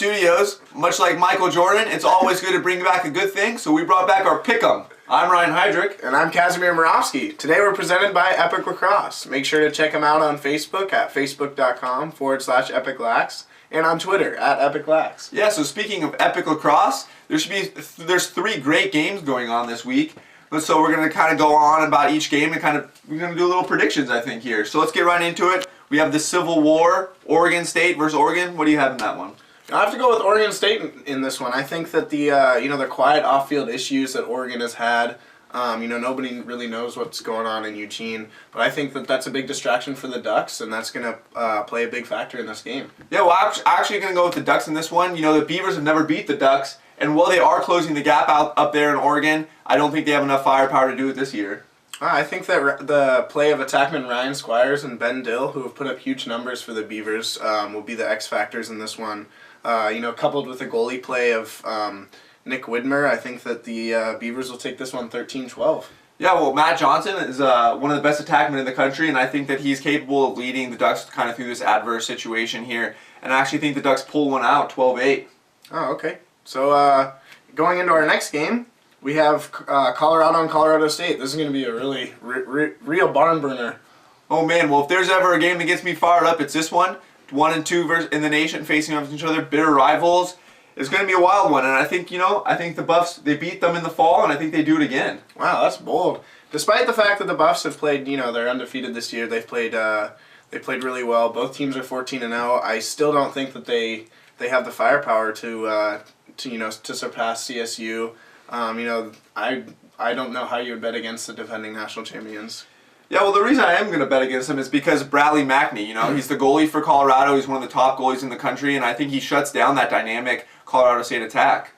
studios. Much like Michael Jordan, it's always good to bring back a good thing, so we brought back our Pick'em. I'm Ryan Heydrich. And I'm Casimir Moravsky. Today we're presented by Epic Lacrosse. Make sure to check them out on Facebook at facebook.com/EpicLax and on Twitter at EpicLax. Yeah, so speaking of Epic Lacrosse, there's 3 great games going on this week. So we're going to kind of go on about each game and we're going to do little predictions, I think, here. So let's get right into it. We have the Civil War, Oregon State versus Oregon. What do you have in that one? I have to go with Oregon State in this one. I think that the the quiet off-field issues that Oregon has had, nobody really knows what's going on in Eugene, but I think that that's a big distraction for the Ducks, and that's going to play a big factor in this game. Yeah, well, I'm actually going to go with the Ducks in this one. The Beavers have never beat the Ducks, and while they are closing the gap up there in Oregon, I don't think they have enough firepower to do it this year. I think that the play of attackman Ryan Squires and Ben Dill, who have put up huge numbers for the Beavers, will be the X factors in this one. Coupled with the goalie play of Nick Widmer, I think that the Beavers will take this one 13-12. Yeah, well, Matt Johnson is one of the best attackmen in the country, and I think that he's capable of leading the Ducks kind of through this adverse situation here. And I actually think the Ducks pull one out, 12-8. Oh, okay. So going into our next game, we have Colorado and Colorado State. This is going to be a really real barn burner. Oh man, well if there's ever a game that gets me fired up, it's this one. 1 and 2 in the nation facing off each other, bitter rivals. It's going to be a wild one, and I think the Buffs, they beat them in the fall, and I think they do it again. Wow, that's bold. Despite the fact that the Buffs have played, they're undefeated this year. They've played really well. Both teams are 14-0. I still don't think that they have the firepower to surpass CSU. I don't know how you would bet against the defending national champions. Yeah, well, the reason I am going to bet against him is because Bradley Mackney, he's the goalie for Colorado. He's one of the top goalies in the country, and I think he shuts down that dynamic Colorado State attack.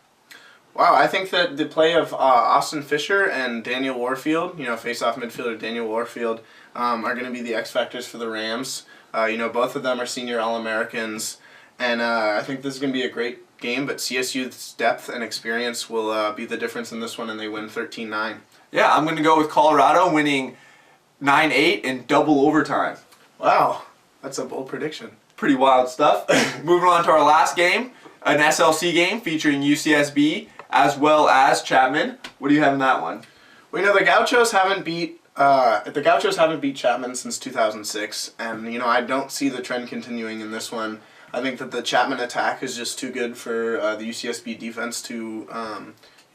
Wow, I think that the play of Austin Fisher and Daniel Warfield, face-off midfielder Daniel Warfield, are going to be the X factors for the Rams. Both of them are senior All-Americans, and I think this is going to be a great game, but CSU's depth and experience will be the difference in this one, and they win 13-9. Yeah, I'm going to go with Colorado winning 9-8 in double overtime. Wow, that's a bold prediction. Pretty wild stuff. Moving on to our last game, an SLC game featuring UCSB as well as Chapman. What do you have in that one? Well, the Gauchos haven't beat Chapman since 2006, and I don't see the trend continuing in this one. I think that the Chapman attack is just too good for the UCSB defense to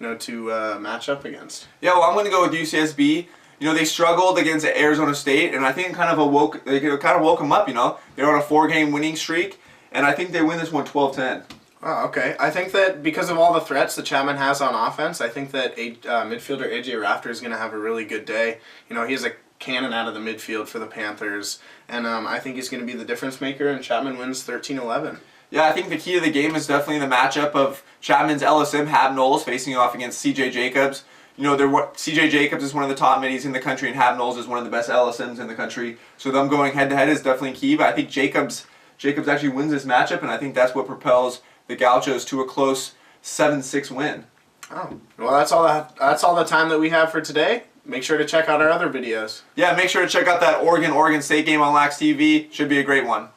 match up against. Yeah, well, I'm going to go with UCSB. They struggled against Arizona State, and I think it kind of woke them up. They're on a 4-game winning streak, and I think they win this one 12-10. Oh, okay. I think that because of all the threats that Chapman has on offense, I think that midfielder AJ Rafter is going to have a really good day. He has a cannon out of the midfield for the Panthers, and I think he's going to be the difference maker, and Chapman wins 13-11. Yeah, I think the key to the game is definitely the matchup of Chapman's LSM Hab Knowles facing off against CJ Jacobs. CJ Jacobs is one of the top middies in the country, and Hab Knowles is one of the best LSMs in the country. So them going head-to-head is definitely key, but I think Jacobs actually wins this matchup, and I think that's what propels the Gauchos to a close 7-6 win. Oh, well, that's all the time that we have for today. Make sure to check out our other videos. Yeah, make sure to check out that Oregon State game on LaxTV. Should be a great one.